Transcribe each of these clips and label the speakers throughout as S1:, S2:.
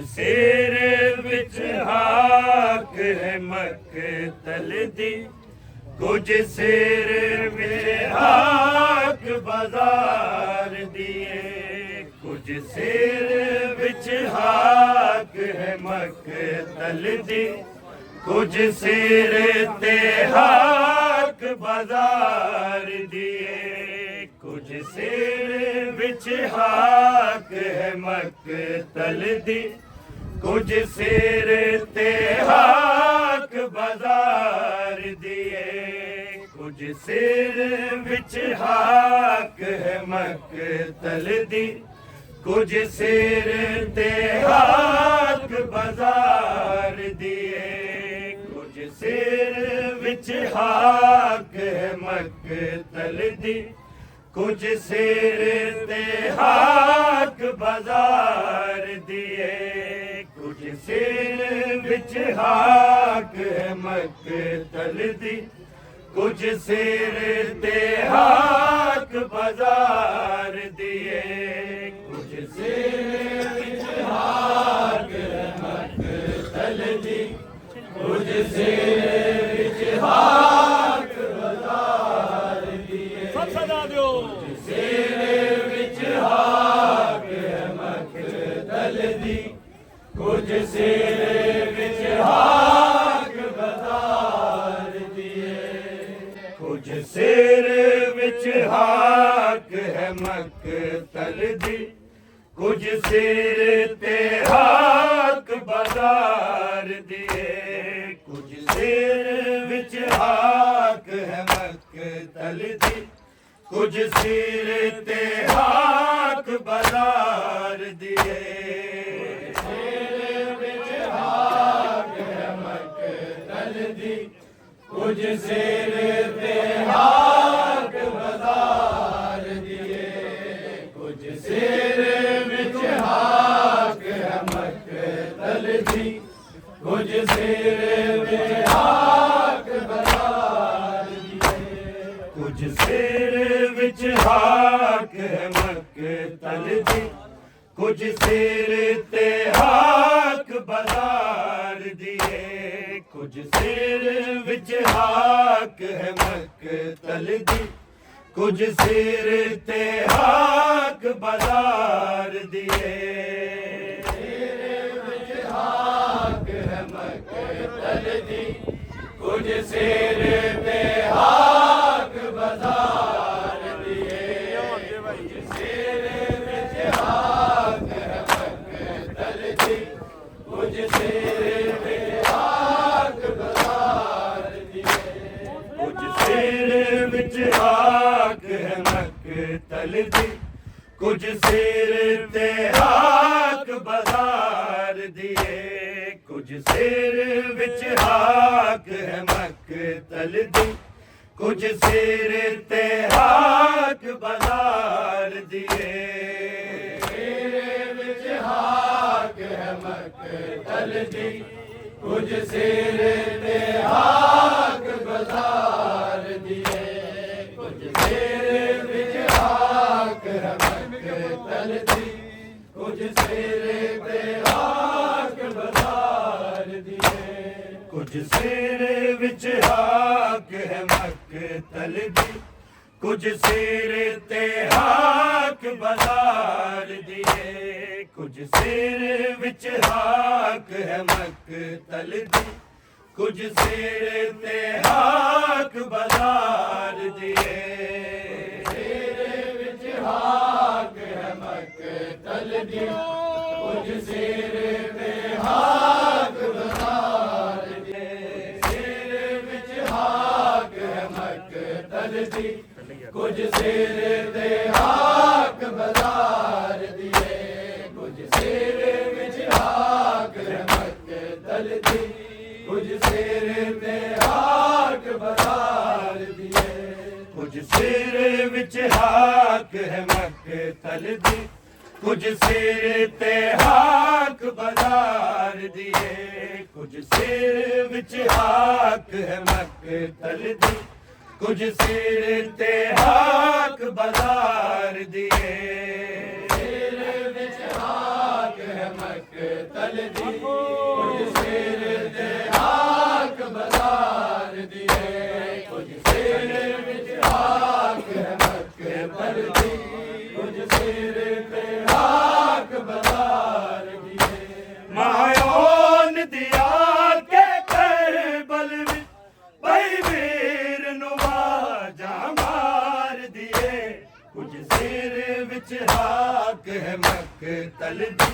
S1: सिर विच हाक है मक्तल दी, कुछ सिर विच हाक बाजार दिए। कुछ सिर विच हाक है मक्तल दी, कुछ सिर ते हाक बाजार दिए। कुछ सिर विच हाक है मक्तल दी, कुछ सिर ते हाक बाजार दिए। कुछ सिर विच हाक है मक्तल दी, कुछ सिर ते हाक बाजार दिए। कुछ सिर विच हाक है मक्तल दी, कुछ सिर ते हाक बाजार दिए। कुछ सिर विच हाक है मक्तल दी, कुछ सिर ते हाक बाजार दिए। कुछ सिर विच हाक है मक्तल दी, कुछ सिर विच हाक बाजार दिए। सब सजा दो। सिर विच हाक है मक्तल दी, कुछ सिर विच हाक बाजार दिए। कुछ सिर विच हाक है मक्तल दी, कुछ सिर ते हाक बाजार दिए। कुछ सिर विच हाक है मक्तल दी, कुछ सिर ते हाक बाजार दिए। सिर विच हाक है मक्तल दी, कुछ सिर ते हाक बाजार दिए। कुछ सिर विच हाक है मक्तल दी, कुछ सिर विच हाक बाजार दिए। कुछ सिर विच हाक है मक्तल दी, कुछ सिर ते हाक बाजार दिए। कुछ सिर विच हाक है मक्तल दी, कुछ सिर ते हाक बाजार दिए। सिर विच हाक है मक्तल दी, कुछ सिर ते हाक बाजार दिए। कुछ सिर विच हाक है मक्तल दी, कुछ सिर ते हाक बाजार दिए। कुछ सिर विच हाक है मक्तल दी, कुछ सिर ते हाक बाजार दिए। कुछ सिर विच हाक है मक्तल दी, कुछ सिर ते हाक बाजार दिए। सिर विच हाक है मक्तल दी, कुछ सिर ते हाक बाजार दिए। कुछ सिर विच हाक है मक्तल दी, कुछ सिर ते हाक बाजार दिए। कुछ सिर विच हाक है मक्तल दी, कुछ सिर ते हाक बाजार दिए। कुछ सिर विच हाक है मक्तल दी, कुछ सिर ते हाक बाजार दिए। सिर विच हाक है मक्तल दी, कुछ सिर ते हाक बाजार दिए। सिर विच हाक है मक्तल दी, कुछ सिर ते हाक बाजार दिए। कुछ सिर विच हाक है मक्तल दी, कुछ सिर ते हाक बाजार दिए। कुछ सिर विच हाक है मक्तल दी, कुछ सिर ते हाक बाजार दिए। कुछ सिर विच हाक है मक्तल दी, कुछ सिर ते हाक बाजार दिए। सिर विच हाक है मक्तल दी, कुछ सिर ते हाक बाजार दिए, कुछ सिर विच हाक है मक्तल दी, कुछ सिर ते हाक बाजार दिए।
S2: मायोन दिया के करबल विच भाई वीर नुवाजा मार दिए, कुछ सिर विच हाक है मक्तल दी,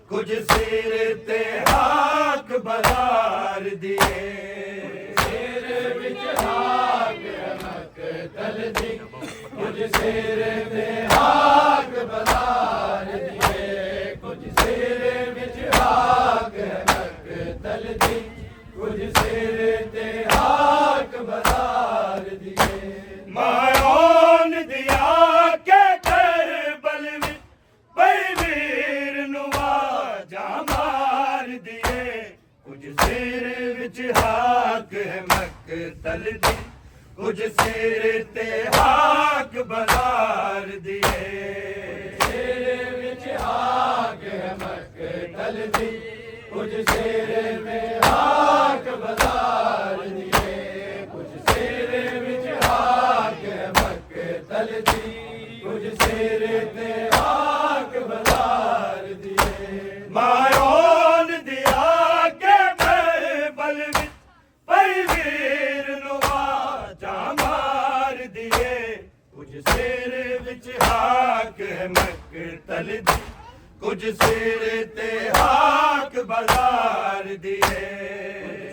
S2: कुछ सिर ते हाक बाजार दिए।
S1: सिर विच हाक है मक्तल दी, कुछ सिर ते हाक बाजार दिए, कुछ सिर विच हाक है मक्तल दी, कुछ सिर ते हाक बाजार दिए।
S2: मायोन दिया के करबल विच भाई वीर नुवाजा मार दिए, कुछ सिर विच हाक है मक्तल दी, कुछ सिर ते हाक बाजार दिए।
S1: सिर विच हाक है मक्तल दी, कुछ सिर में हाक बाजार दिए, कुछ सिर विच हाक है मक्तल दी, कुछ सिर ते हाक बाजार दिए।
S2: मायोन दिया के करबल विच भाई वीर नुवाजा मार दिए, कुछ सिर विच हाक है मक्तल दी, कुछ सिर ते हाक बाजार दिए।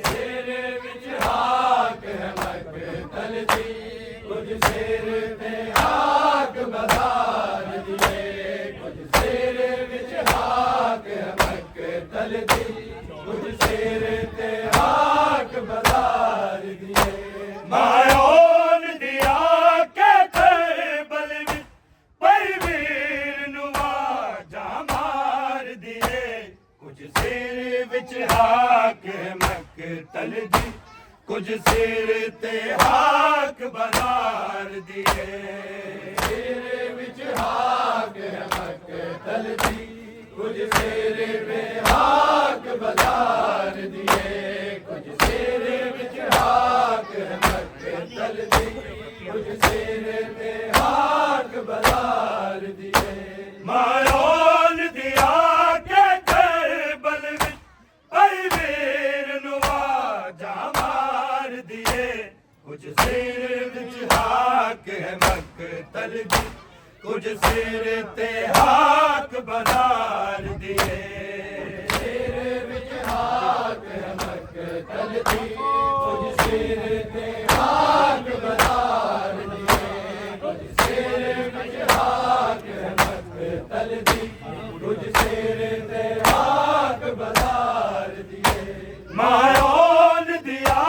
S1: सिर विच हाक है मक्तल दी, कुछ सिर ते हाक बाजार दिए, कुछ सिर विच हाक है मक्तल दी, कुछ सिर ते हाक बाजार दिए।
S2: मायोन दिया के करबल विच भाई वीर नुवाजा मार दिए, कुछ सिर विच हाक है मक्तल दी, कुछ सिर ते हाक बाजार दिए।
S1: सिर विच हाक है मक्तल दी, कुछ सिर पे हाक बाजार दिए, कुछ सिर विच हाक है मक्तल दी, कुछ सिर पे हाक बाजार दिए।
S2: मायोन दिया के करबल विच भाई वीर नुवाजा मार दिए, कुछ सिर विच हाक है मक्तल दी, कुछ सिर ते हाक बाजार दिए।
S1: सिर विच हाक है मक्तल दी, कुछ सिर ते हाक बाजार दिए, कुछ सिर विच हाक है मक्तल दी, कुछ सिर ते हाक बाजार दिए।
S2: मायोन दिया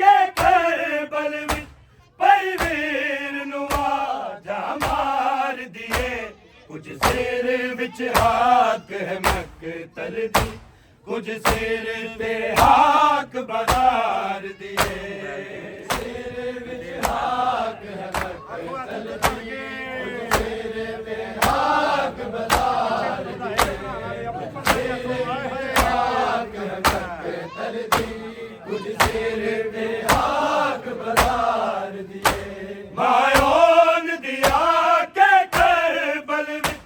S2: के करबल विच भाई वीर नुवाजा मार दिए, कुछ सिर विच हाक है मक्तल दी, कुछ सिर ते हाक बाजार दिए।
S1: सिर विच हाक है मक्तल दी, कुछ सिर ते हाक बाजार दिए, कुछ सिर विच हाक है मक्तल दी, कुछ सिर ते हाक बाजार दिए।
S2: मायोन दिया के करबल विच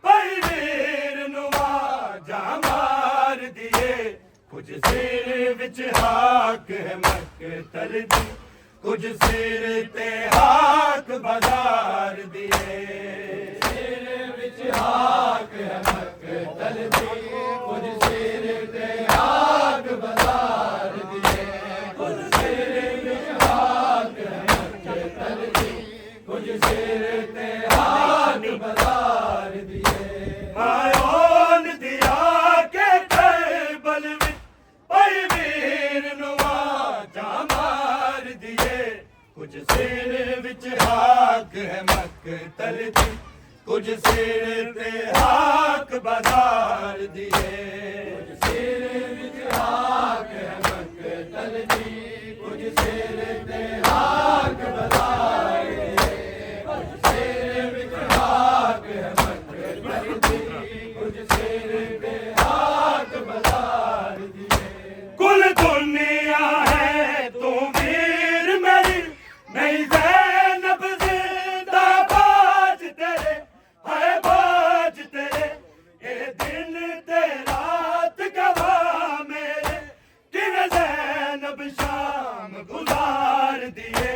S2: भाई वीर नुवाजा मार दिए, कुछ सिर विच हाक है मक्तल दी, कुछ सिर ते हाक बाजार दिए।
S1: सिर विच हाक है मक्तल दी, कुछ सिर ते हाक बाजार दिए, कुछ सिर विच हाक है मक्तल दी, कुछ सिर ते हाक बाजार दिए।
S2: मायोन दिया के करबल विच भाई वीर नुवाजा मार दिए, कुछ सिर विच हाक है मक्तल दी, कुछ सिर ते हाक बाजार दिए।
S1: सिर विच हाक है मक्तल दी, कुछ सिर ते हाक बाजार दिए, कुछ सिर विच हाक है मक्तल दी, कुछ कुछ सिर ते हाक बाजार दिए।
S2: कुल दुनिया है तू वीर मेरी, नहीं ज़ैनब जिंदाबाद तेरे, है बाज तेरे, ये दिन ते रात गवाह मेरे, कि ज़ैनब शाम गुजार दिए।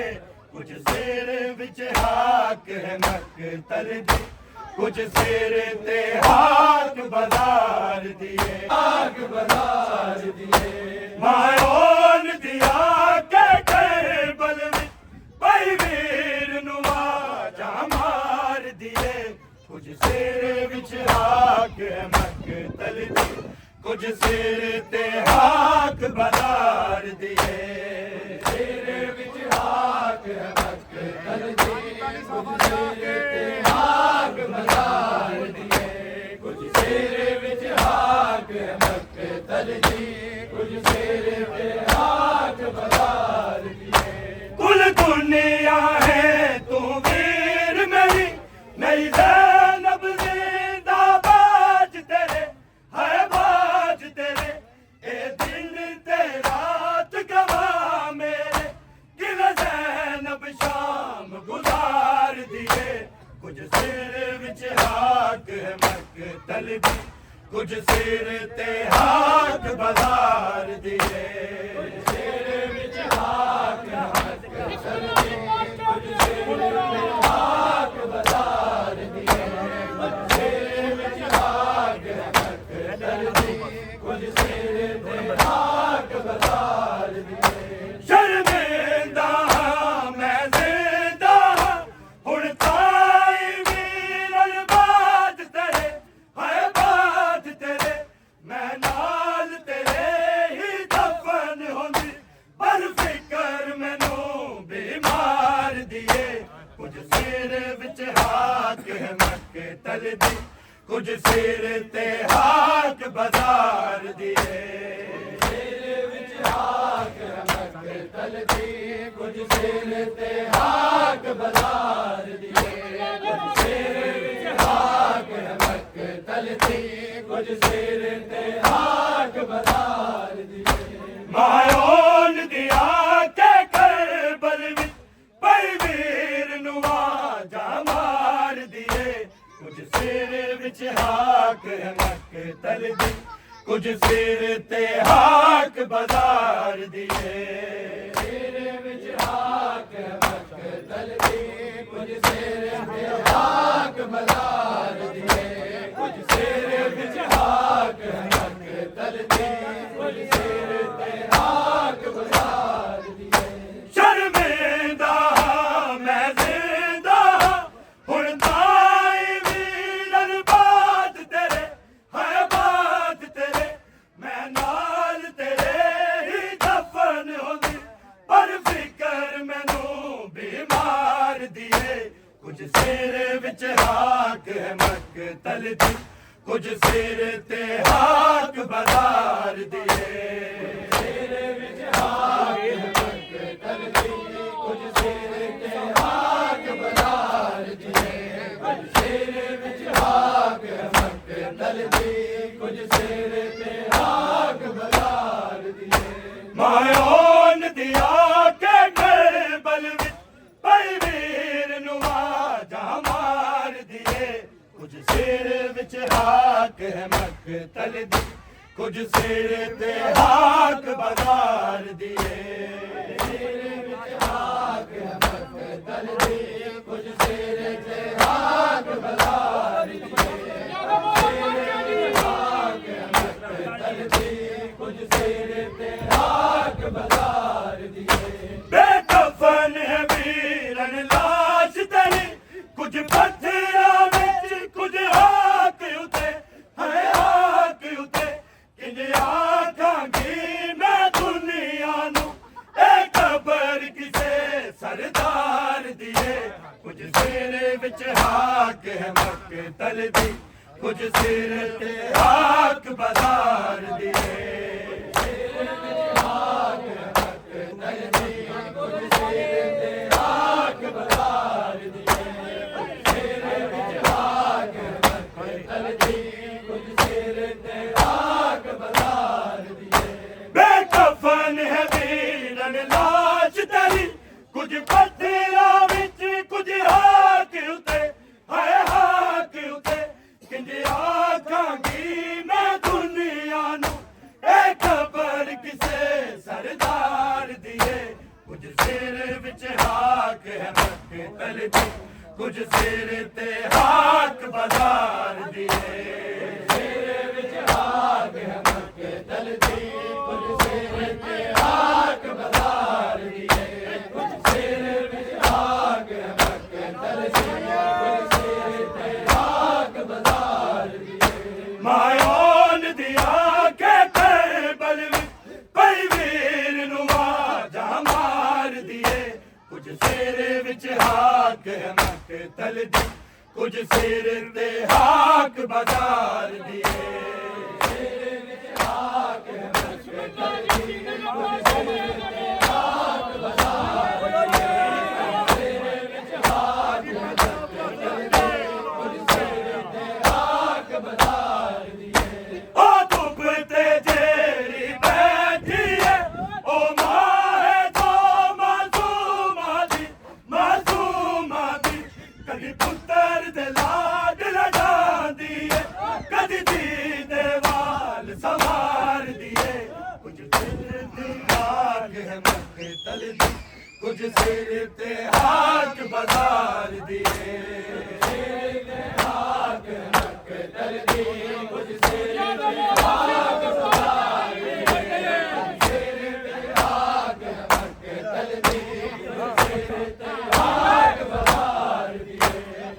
S2: कुछ सिर विच हाक है मक्तल दी, कुछ सिर ते हाक बाजार दिए,
S1: हाक बाजार दिए।
S2: मायोन दिया के करबल विच भाई वीर नु आजा मार दिए। कुछ सिर विच हाक है मक्तल दी, कुछ सिर ते हाक बाजार दिए।
S1: सिर विच हाक है मक्तल दी, कुछ सिर ते हाक बाजार दिए। कुछ सिर विच हाक है मक्तल दी, कुछ सिर ते हाक बाजार दिए।
S2: कुल दुनिया है तू वीर मेरी, नहीं ज़ैनब जिंदाबाद तेरे, है बाज तेरे, ए दिन ते रात गवाह मेरे, कि ज़ैनब शाम गुजार दिए। कुछ सिर विच हाक है मक्तल दी, कुछ सिर ते हाक बाजार दिए।
S1: सिर विच हाक है मक्तल दी, कुछ सिर ते हाक बाजार दिए। सिर विच हाक है मक्तल दी, कुछ सिर ते हाक बाजार दिए।
S2: शर्मिंदा मैं जिंदा हुण ताई वीरन बाज तेरे, है बाज तेरे, मैं नाल तेरे ही दफन होंदी, पर फिकर मैनू बीमार दिए। कुछ सिर विच हाक है मक्तल दी, कुछ सिर ते हाक बाजार दिए।
S1: सिर विच हाक है मक्तल दी, कुछ सिर ते हाक बाजार दिए। कुछ सिर विच हाक है मक्तल दी, कुछ सिर ते हाक बाजार दिए।
S2: मायोन दिया के करबल विच भाई वीर नु आजा मार दिए। कुछ सिर विच हाक है मक्तल दी, कुछ सिर ते हाक बाजार दिए।
S1: सिर विच हाक है मक्तल दी, कुछ सिर ते हाक बाजार दिए। कुछ सिर विच हाक है मक्तल दी, कुछ सिर ते हाक बाजार दिए।
S2: शर्मिंदा मैं जिंदा हुण ताई वीरन बाज तेरे, है बाज तेरे, मैं नाल तेरे ही दफन होंदी, पर फिकर मैनू बीमार दिए। कुछ सिर विच हाक है मक्तल दी, कुछ सिर ते हाक बाजार दिए।
S1: सिर विच हाक है मक्तल दी, कुछ सिर ते हाक बाजार दिए। कुछ सिर विच हाक है मक्तल दी, कुछ सिर ते हाक बाजार दिए।
S2: मायोन दिया के करबल विच भाई वीर नु आजा मार दिए। कुछ सिर विच हाक है मक्तल दी, कुछ सिर ते हाक बाजार दिए।
S1: सिर विच हाक है मक्तल दी, कुछ सिर ते हाक बाजार दिए। सिर विच हाक है मक्तल दी, कुछ सिर ते हाक बाजार दिए।
S2: बेकफन है वीरन लाश तेरी, कुछ पत्थरां विच कुछ हाक उते, है हाक उते, किंज आखांगी मैं दुनिया नू, ए कबर किसे सरदार दिए। कुछ सिर विच हाक है मक्तल दी, कुछ सिर ते हाक बाजार दिए।
S1: सिर विच हाक है मक्तल दी, कुछ सिर ते हाक बाजार दिए। सिर विच हाक है मक्तल दी, कुछ
S2: ਹਾਕ ਹੈ ਮਕਤਲ ਦੀ ਕੁਝ ਸਿਰ ਤੇ ਹਾਕ ਬਾਜ਼ਾਰ ਦੀ
S1: ਸਿਰ ਵਿੱਚ ਹਾਕ ਹੈ ਮਕਤਲ ਦੀ ਕੁਝ ਸਿਰ ਤੇ ਹਾਕ ਬਾਜ਼ਾਰ ਦੀ ਕੁਝ ਸਿਰ ਵਿੱਚ ਹਾਕ ਹੈ ਮਕਤਲ ਦੀ ਕੁਝ ਸਿਰ ਤੇ ਹਾਕ ਬਾਜ਼ਾਰ ਦੀ
S2: ਮਾਇਓਨ ਦਿਆ ਕੇ ਕਰਬਲ ਵਿੱਚ ਪਈ ਵੀਰ ਨੂੰ ਆਵਾਜ਼ਾਂ ਮਾਰਦੀ ਏ ਕੁਝ ਸਿਰ ਵਿੱਚ ਹਾਕ ਹੈ ਮਕਤਲ ਦੀ ਕੁਝ ਸਿਰ ਤੇ ਹਾਕ ਬਾਜ਼ਾਰ ਦੀ
S1: ਸਿਰ ਵਿੱਚ ਹਾਕ ਹੈ ਮਕਤਲ ਦੀ ਕੁਝ ਸਿਰ ਤੇ ਹਾਕ ਬਾਜ਼ਾਰ ਦੀ ਸਿਰ ਵਿੱਚ ਹਾਕ ਹੈ ਮਕਤਲ ਦੀ ਕੁਝ ਸਿਰ ਤੇ ਹਾਕ ਬਾਜ਼ਾਰ ਦੀ
S2: ਉਹ ਧੁੱਪ ਤੇ ਜਿਹੜੀ ਬੈਠੀ ਏ ਉਹ ਮਾਂ ਹੈ ਜੋ ਮਾਸੂਮਾਂ ਦੀ ਕਦੀ ਪੁੱਤਰ ਦੇ ਲਾਡ ਲਡਾਉਂਦੀ ਏ ਕਦੀ ਧੀ ਦੇ ਵਾਲ ਸੰਵਾਰਦੀ ਏ ਕੁਝ ਸਿਰ ਤੇ ਹਾਕ ਹੈ ਮਕਤਲ ਦੀ ਕੁਝ ਸਿਰ ਤੇ ਹਾਕ ਬਾਜ਼ਾਰ ਦੀ
S1: ਸਿਰ ਤੇ ਹਾਕ ਹੈ ਮਕਤਲ ਦੀ ਕੁਝ ਸਿਰ ਤੇ ਹਾਕ ਬਾਜ਼ਾਰ ਦੀ ਸਿਰ ਤੇ ਹਾਕ ਹੈ ਮਕਤਲ ਦੀ ਕੁਝ ਸਿਰ ਤੇ ਹਾਕ ਬਾਜ਼ਾਰ ਦੀ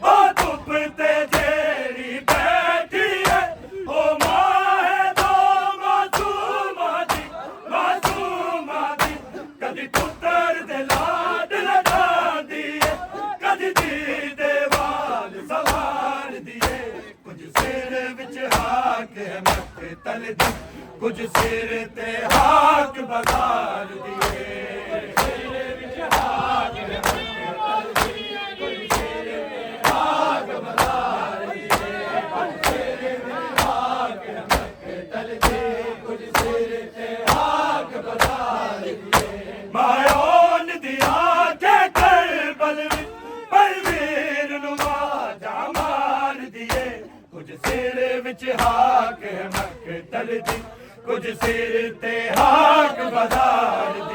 S2: ਉਹ ਧੁੱਪ ਤੇ ਜਿਹੜੀ ਬੈਠੀ ਏ ਉਹ ਮਾਂ ਹੈ ਦੋ ਮਾਸੂਮਾਂ ਦੀ ਕਦੀ ਪੁੱਤਰ ਦੇ ਲਾਡ ਲਡਾਉਂਦੀ ਏ ਕਦੀ ਧੀ ਦੇ ਵਾਲ ਸੰਵਾਰਦੀ ਏ ਕੁਝ ਸਿਰ ਵਿੱਚ ਹਾਕ ਹੈ ਮਕਤਲ ਦੀ ਕੁਝ ਸਿਰ ਤੇ ਹਾਕ ਬਾਜ਼ਾਰ ਦੀ ਏ
S1: ਸਿਰ ਵਿੱਚ ਹਾਕ ਹੈ ਮਕਤਲ ਦੀ ਕੁਝ ਸਿਰ ਤੇ ਹਾਕ ਬਾਜ਼ਾਰ ਦੀ ਕੁਝ ਸਿਰ ਤੇ ਹਾਕ ਹੈ ਮਕਤਲ ਦੀ ਕੁਝ ਸਿਰ ਤੇ ਹਾਕ ਬਾਜ਼ਾਰ ਦੀ
S2: ਮਾਇਓਨ ਦਿਆ ਕੇ ਕਰਬਲ ਵਿੱਚ ਪਈ ਵੀਰ ਨੂੰ ਆਵਾਜ਼ਾਂ ਮਾਰਦੀ ਏ ਕੁਝ ਸਿਰ ਵਿੱਚ ਹਾਕ ਹੈ ਮਕਤਲ ਦੀ ਕੁਝ ਸਿਰ ਤੇ ਹਾਕ ਬਾਜ਼ਾਰ ਦੀ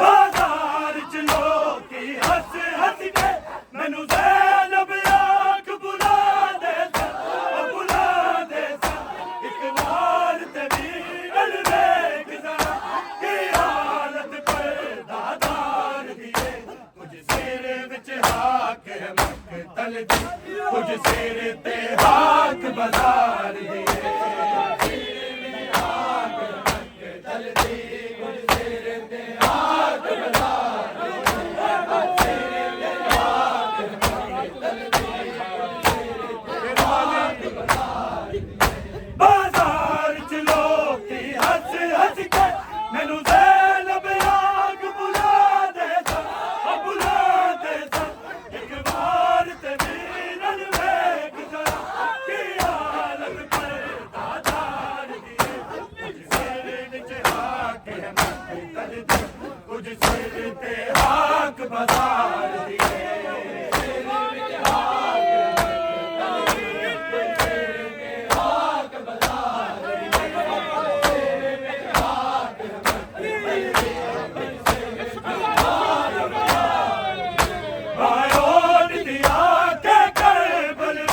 S2: ਬਾਜ਼ਾਰ ਚ ਲੋਕੀ ਹੱਸ ਹੱਸ ਕੇ ਮੈਨੂੰ ਜ਼ੈਨਬ ਆਖ ਬੁਲਾਉਂਦੇ ਸਨ ਇੱਕ ਵਾਰ ਤੇ ਵੀਰਲ ਵੇਖ ਜ਼ਰਾ ਕੀ ਹਾਲਤ ਪਰਦਾਦਾਰ ਦੀ ਏ ਕੁਝ ਸਿਰ ਵਿੱਚ ਹਾਕ ਹੈ ਮਕਤਲ ਦੀ ਕੁਝ ਸਿਰ ਤੇ ਹਾਕ ਬਾਜ਼ਾਰ ਦੀ ਏ
S1: ਮਕਤਲ ਦੀ ਕੁਝ ਸਿਰ ਤੇ ਹਾਕ ਬਾਜ਼ਾਰ
S2: ਬਾਜ਼ਾਰ ਚ ਲੋਕੀ ਹੱਸ ਹੱਸ ਕੇ ਮੈਨੂੰ ਜ਼ੈਨਬ ਆਖ ਬੁਲਾਉਂਦੇ ਸਨ ਇੱਕ ਵਾਰ ਤੇ ਵੀਰਲ ਵੇਖ ਜ਼ਰਾ ਕੀ ਹਾਲਤ ਪਰਦਾਦਾਰ ਦੀ ਏ ਕੁਝ ਸਿਰ ਵਿੱਚ ਹਾਕ ਹੈ ਮਕਤਲ ਦੀ ਕੁਝ ਸਿਰ ਤੇ ਹਾਕ ਬਾਜ਼ਾਰ ਦੀ ਏ ਮਾਇਓਨ ਦਿਆ ਕੇ ਕਰਬਲ ਵਿੱਚ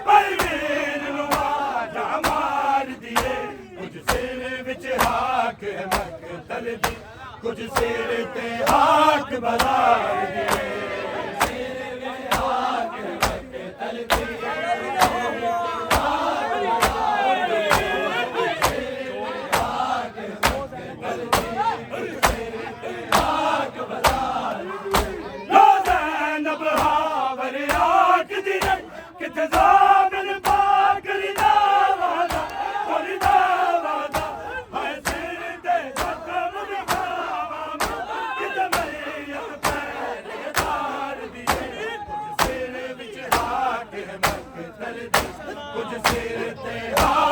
S2: ਪਈ ਵੀਰ ਨੂੰ ਆਵਾਜ਼ਾਂ ਮਾਰਦੀ ਏ ਕੁਝ ਸਿਰ ਵਿੱਚ ਹਾਕ ਹੈ ਮਕਤਲ ਦੀ ਕੁਝ ਸਿਰ ਤੇ ਹਾਕ ਬਾਜ਼ਾਰ ਦੀ ਏ ਜ਼ੈਨਬ ਹਾਵਰ ਆਖਦੀ ਏ ਕਿਥੇ ਜ਼ਾਮਨ ਪਾਗਲ ਦਾ ਵਾਦਾ ਹਾਏ ਸਿਰ ਤੇ ਜ਼ਖਮ ਦਿਖਾਵਾਂ ਕਿਤੇ ਮਰੀਅਤ ਪਹਿਰੇਦਾਰ ਦੀ ਏ ਕੁਝ ਸਿਰ ਵਿੱਚ ਹਾਕ ਹੈ ਮਕਤਲ ਦੀ ਕੁਝ ਸਿਰ ਤੇ ਹਾਕ